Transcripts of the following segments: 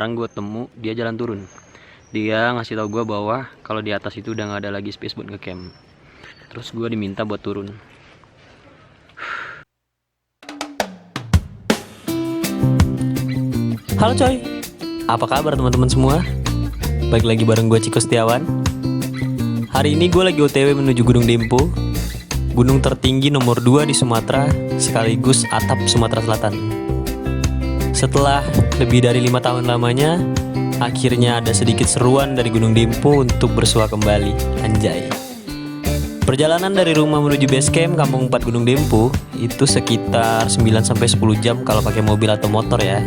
sekarang gue temu dia jalan turun. Dia ngasih tau gue bahwa kalau di atas itu udah nggak ada lagi space buat ngecamp. Terus gue diminta buat turun. Halo coy, apa kabar teman-teman semua? Balik lagi bareng gue Ciko Setiawan. Hari ini gue lagi OTW menuju Gunung Dempo, gunung tertinggi nomor 2 di Sumatera, sekaligus atap Sumatera Selatan. Setelah lebih dari 5 tahun lamanya, akhirnya ada sedikit seruan dari Gunung Dempo untuk bersua kembali. Anjay. Perjalanan dari rumah menuju base camp Kampung 4 Gunung Dempo itu sekitar 9-10 jam kalau pakai mobil atau motor ya.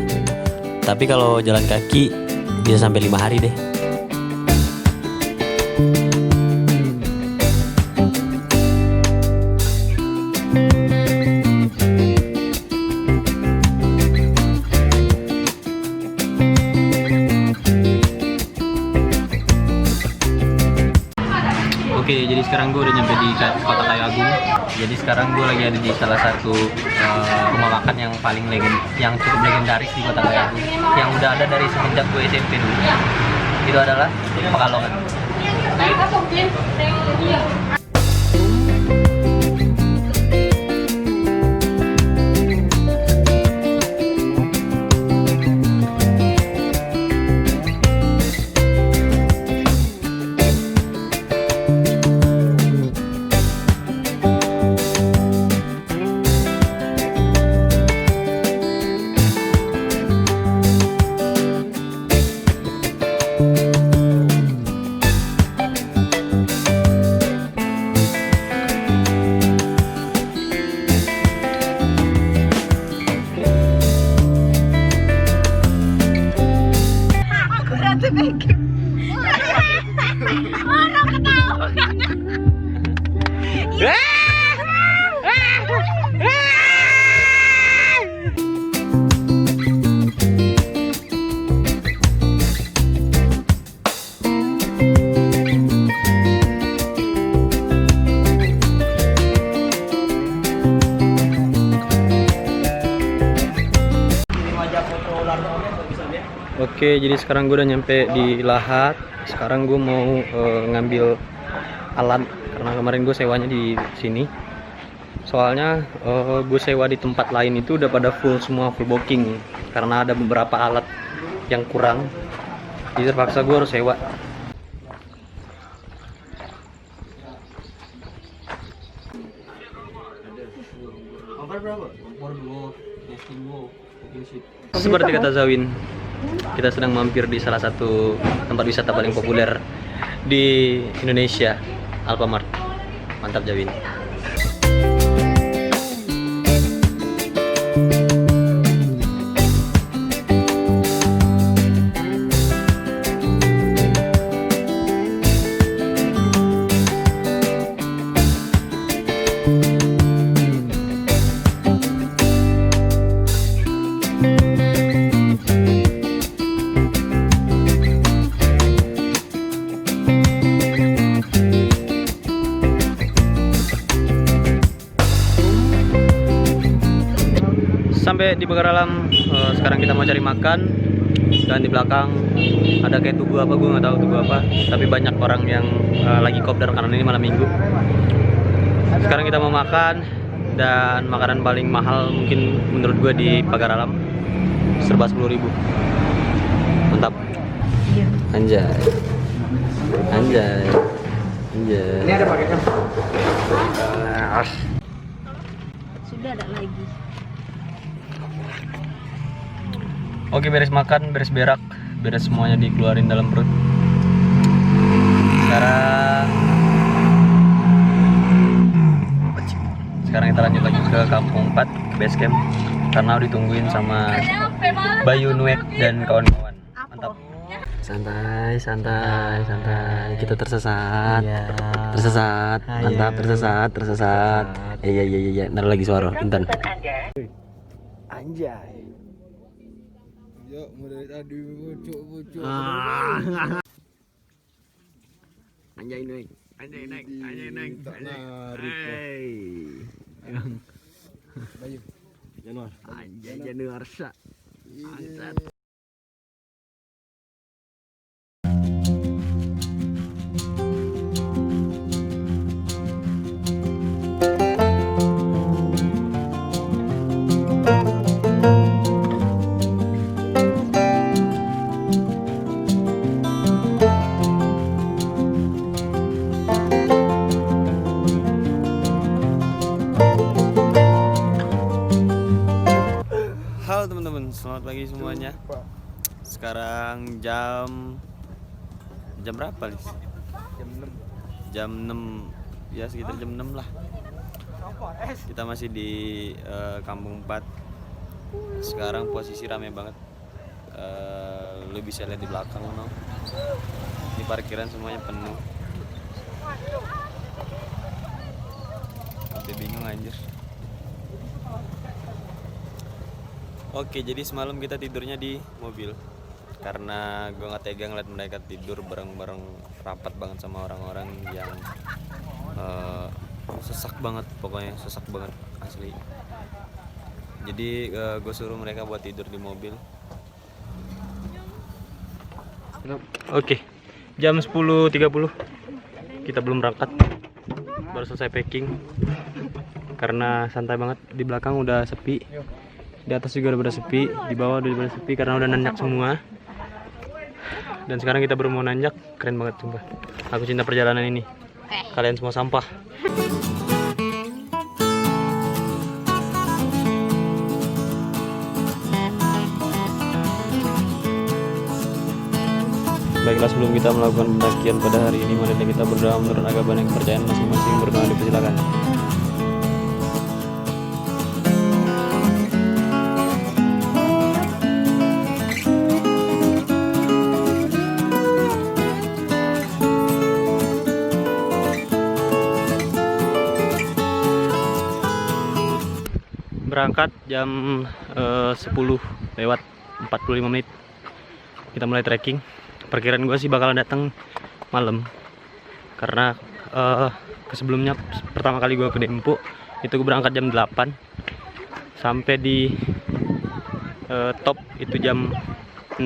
Tapi kalau jalan kaki bisa sampai 5 hari deh. Oke, jadi sekarang gue udah nyampe di Kota Kayu Agung. Jadi sekarang gue lagi ada di salah satu rumah makan yang paling yang cukup legendaris di Kota Kayu Agung, yang udah ada dari semenjak gue SMP dulu. Itu adalah Pekalongan. Oke, jadi sekarang gue udah nyampe di Lahat. Sekarang gue mau ngambil alat karena kemarin gue sewanya di sini. Soalnya gue sewa di tempat lain itu udah pada full semua, full booking karena ada beberapa alat yang kurang. Jadi terpaksa gue harus sewa. Seperti kata Zawin, kita sedang mampir di salah satu tempat wisata paling populer di Indonesia, Alfamart. Mantap Zawin. Sampai di pagar alam. Sekarang kita mau cari makan, dan di belakang ada kayak tugu apa, gue nggak tahu tugu apa, tapi banyak orang yang lagi kopdar karena ini malam minggu. Sekarang kita mau makan, dan makanan paling mahal mungkin menurut gue di pagar alam, serba 10.000. Mantap. Anjay, anjay, anjay. Ini ada paketnya. Sudah ada lagi. Oke, beres makan, beres berak, beres semuanya dikeluarin dalam perut. Sekarang kita lanjut lagi ke Kampung 4, ke base camp, karena ditungguin sama Bayu, Nuek, dan kawan-kawan. Mantap. Santai, santai, santai. Kita tersesat. Iya. Tersesat. Mantap, tersesat, tersesat. Iya. Ntar lagi suara, bentar. Anjay. Ya, mulai tadi pucuk-pucuk. Anjay naik. Anjay naik. Tak narik. Bayu. Januar. Anjay Januar sa. pagi semuanya. Sekarang jam berapa, Lis? Jam 6. Ya sekitar jam 6 lah. Kita masih di Kampung 4. Sekarang posisi rame banget. Lu bisa lihat di belakang, no? Di parkiran semuanya penuh. Sampai bingung anjir. Oke, jadi semalam kita tidurnya di mobil karena gue nggak tega ngeliat mereka tidur bareng-bareng rapat banget sama orang-orang yang sesak banget, pokoknya sesak banget asli. Jadi gue suruh mereka buat tidur di mobil. Oke, jam 10.30 kita belum berangkat, baru selesai packing karena santai banget. Di belakang udah sepi, di atas juga udah pada sepi, di bawah udah pada sepi karena udah nanjak semua. Dan sekarang kita baru mau nanjak, keren banget sumpah. Aku cinta perjalanan ini. Kalian semua sampah. Baiklah, sebelum kita melakukan pendakian pada hari ini, mari kita berdoa menurut agama dan kepercayaan masing-masing. Berdoa, dipersilakan. Berangkat jam 10:45 menit. Kita mulai trekking. Perkiraan gue sih bakalan datang malam karena sebelumnya pertama kali gue ke Dempo itu gue berangkat jam 8 sampai di top itu jam 6.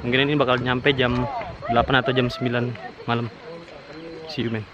Mungkin ini bakal nyampe jam 8 atau jam 9 malam. See you, man.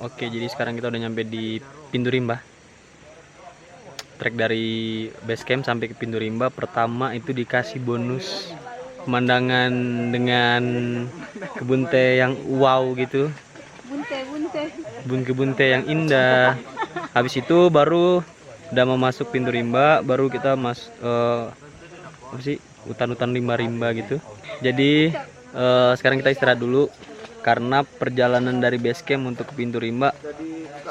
Oke, jadi sekarang kita udah nyampe di Pintu Rimba. Trek dari base camp sampai ke Pintu Rimba. Pertama itu dikasih bonus pemandangan dengan kebun teh yang wow gitu. Kebun teh yang indah. Habis itu baru udah mau masuk Pintu Rimba, baru kita apa sih? Hutan-hutan rimba-rimba gitu. Jadi sekarang kita istirahat dulu. Karena perjalanan dari base camp untuk ke Pintu Rimba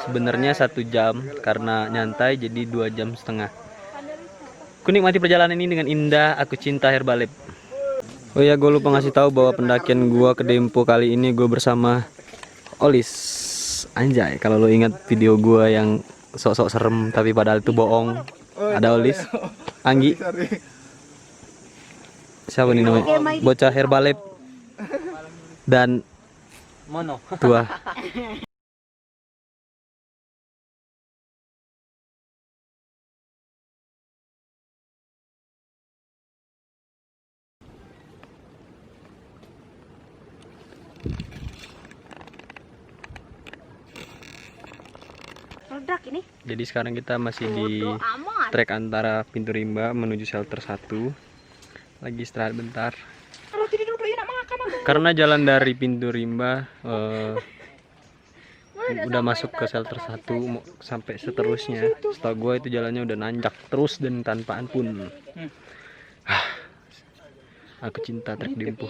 sebenarnya 1 jam, karena nyantai jadi 2,5 jam. Aku nikmati perjalanan ini dengan indah. Aku cinta Herbalab. Oh ya, gue lupa ngasih tahu bahwa pendakian gue ke Dempo kali ini gue bersama Olis. Anjay, kalau lo ingat video gue yang sok-sok serem tapi padahal itu bohong. Ada Olis, Anggi, siapa nih namanya? Bocah Herbalab dan Mono tua. Ledak ini. Jadi sekarang kita masih di trek antara Pintu Rimba menuju shelter 1. Lagi istirahat bentar. Karena jalan dari Pintu Rimba udah masuk ke shelter 1 sampai seterusnya. Setahu gue itu jalannya udah nanjak terus dan tanpa ampun. Aku cinta trek Dempo.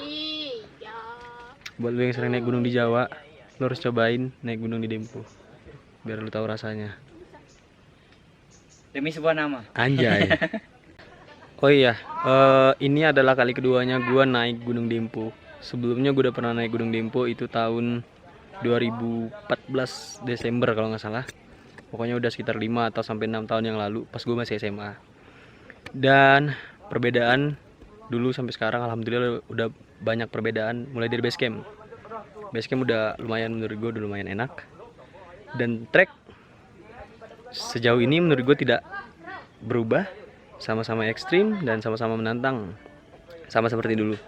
Buat lu yang sering naik gunung di Jawa, lu harus cobain naik gunung di Dempo biar lu tahu rasanya. Demi sebuah nama. Anjay. Oh iya, ini adalah kali keduanya gue naik Gunung Dempo. Sebelumnya gue udah pernah naik Gunung Dempo itu tahun 2014 Desember kalau nggak salah. Pokoknya udah sekitar 5 atau sampai 6 tahun yang lalu pas gue masih SMA. Dan perbedaan dulu sampai sekarang alhamdulillah udah banyak perbedaan mulai dari base camp. Base camp udah lumayan, menurut gue udah lumayan enak. Dan trek sejauh ini menurut gue tidak berubah, sama-sama ekstrim dan sama-sama menantang, sama seperti dulu.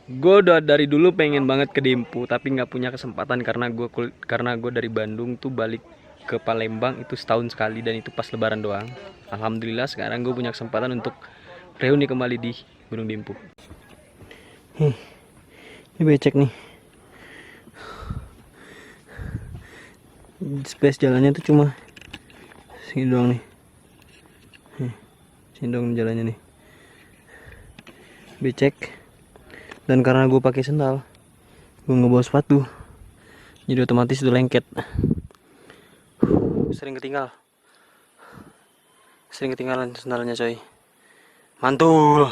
Gue udah dari dulu pengen banget ke Dempo tapi nggak punya kesempatan karena gue dari Bandung tuh balik ke Palembang itu setahun sekali dan itu pas Lebaran doang. Alhamdulillah sekarang gue punya kesempatan untuk reuni kembali di Gunung Dempo. Ini becek nih. Space jalannya tuh cuma segini doang nih. Sini dong jalannya nih, becek. Dan karena gue pakai sendal, gue nggak bawa sepatu, jadi otomatis itu lengket. Sering ketinggalan sendalnya coy. Mantul.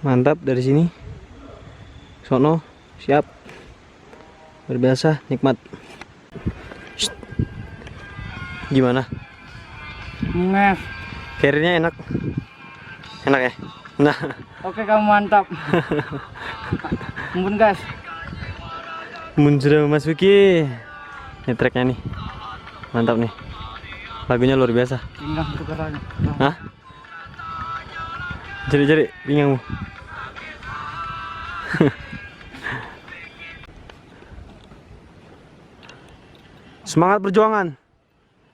Mantap, dari sini sono siap, berbiasa nikmat. Shht. Gimana Nges. carry-nya? Enak ya. Nah, Oke, kamu mantap. Ampun guys. mun sudah memasuki ini tracknya nih, mantap nih, lagunya luar biasa. Pinggang tukerannya. Hah? Jari pinggangmu. Semangat perjuangan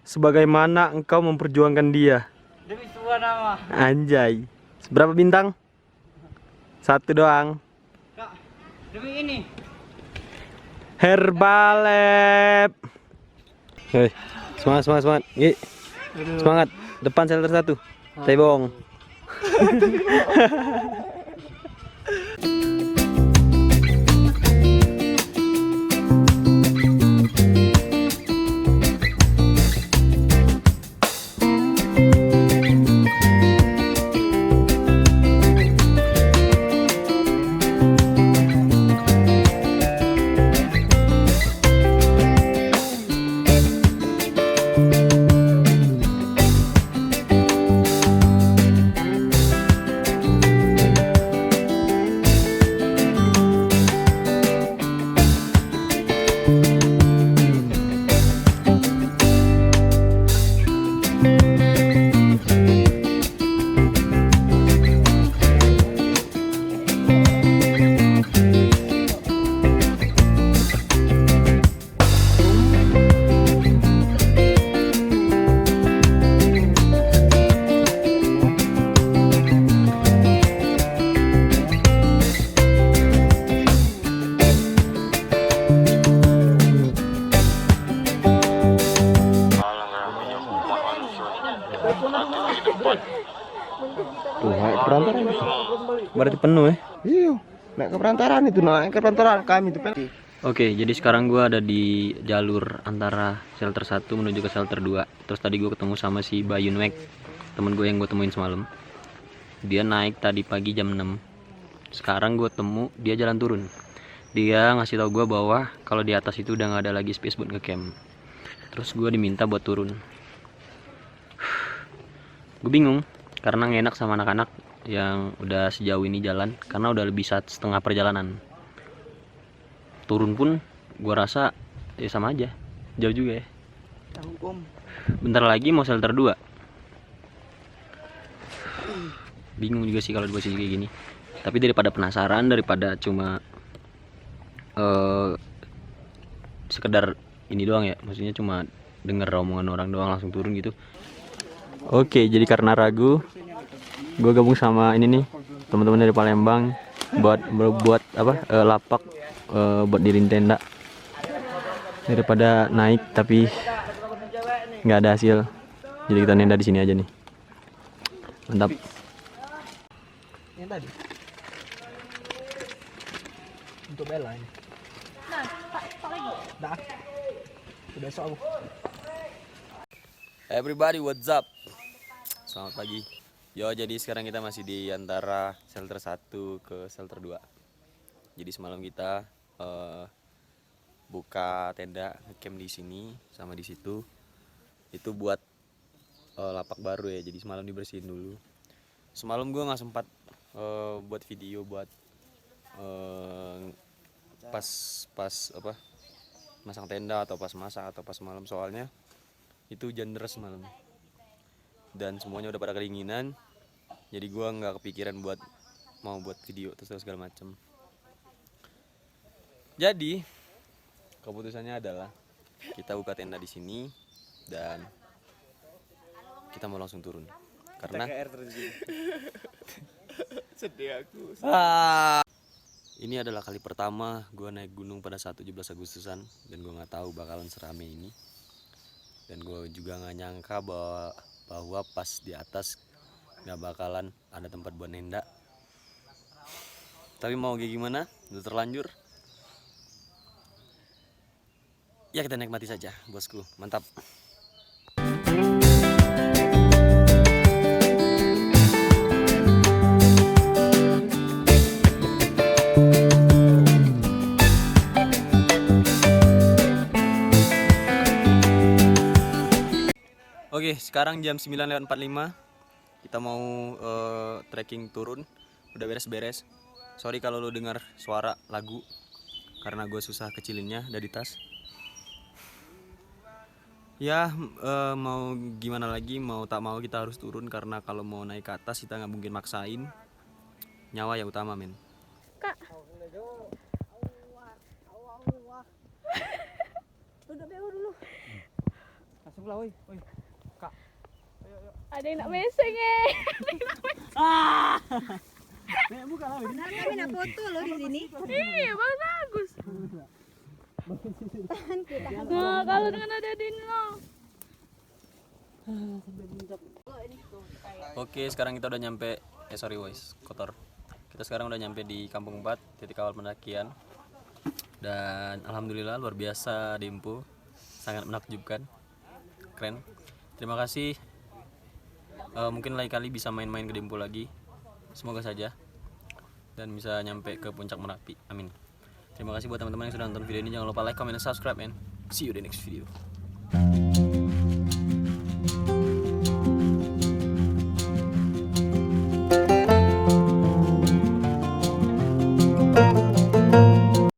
sebagaimana engkau memperjuangkan dia. Demi sebuah nama. Anjay. Berapa bintang? 1 doang. Kak, demi ini. Herbalab. Hei, semangat. Gi. Semangat. Depan shelter 1. Tebong. Tuh, naik ke perantaran. Berarti penuh ya? Iya, naik ke perantaran itu, naik ke perantaran kami itu. Oke, jadi sekarang gua ada di jalur antara shelter 1 menuju ke shelter 2. Terus tadi gua ketemu sama si Bayu Nwek, temen gue yang gue temuin semalam. Dia naik tadi pagi jam 6. Sekarang gue temu dia jalan turun. Dia ngasih tau gue bahwa kalau di atas itu udah nggak ada lagi space buat ngecamp. Terus gue diminta buat turun. Gue bingung karena nggak enak sama anak-anak yang udah sejauh ini jalan, karena udah lebih setengah perjalanan. Turun pun gue rasa ya sama aja, jauh juga ya. Bentar lagi mau shelter 2. Bingung juga sih kalau di posisi kayak gini. Tapi daripada penasaran, daripada cuma sekedar ini doang ya, maksudnya cuma denger omongan orang doang langsung turun gitu. Oke, jadi karena ragu, gue gabung sama ini nih, teman-teman dari Palembang buat lapak buat diriin tenda daripada naik tapi nggak ada hasil. Jadi kita nenda di sini aja nih. Mantap. Yang tadi. Untuk Bella ini. Nah, tak lagi. Dah. Besok aku. Everybody, what's up? Selamat pagi. Yo, jadi sekarang kita masih di antara shelter 1 ke shelter 2. Jadi semalam kita buka tenda ngecamp di sini sama di situ. Itu buat lapak baru ya. Jadi semalam dibersihin dulu. Semalam gua nggak sempat buat video buat pas apa masang tenda atau pas masak atau pas malam, soalnya itu hujan deras malam dan semuanya udah pada kedinginan. Jadi gua nggak kepikiran buat video terus segala macem. Jadi keputusannya adalah kita buka tenda di sini dan kita mau langsung turun karena Sedih aku. Ini adalah kali pertama gue naik gunung pada saat 17 Agustusan dan gue nggak tahu bakalan serame ini. Dan gue juga nggak nyangka bahwa pas di atas nggak bakalan ada tempat buat nenda. Tapi mau kayak gimana, udah terlanjur. Ya kita nikmati saja, bosku. Mantap. Oke, sekarang jam 9:45. Kita mau trekking turun. Udah beres-beres. Sorry kalau lo dengar suara lagu karena gue susah kecilinnya dari tas. Ya, mau gimana lagi, mau tak mau kita harus turun karena kalau mau naik ke atas kita nggak mungkin maksain. Nyawa yang utama, men. Kak. Duduk dulu. Masuk lah, woi. Kak. Ada yang nak meseng Bukan lah. Kami nak foto loh di sini. Iya, bagus. Nah, kalau dengan ada Dino. Oke, sekarang kita udah nyampe. Sorry guys, kotor. Kita sekarang udah nyampe di Kampung 4, titik awal pendakian. Dan alhamdulillah luar biasa Dempo. Sangat menakjubkan. Keren. Terima kasih. Mungkin lain kali bisa main-main ke Dempo lagi. Semoga saja. Dan bisa nyampe ke puncak Merapi. Amin. Terima kasih buat teman-teman yang sudah nonton video ini. Jangan lupa like, comment, dan subscribe, and see you in the next video.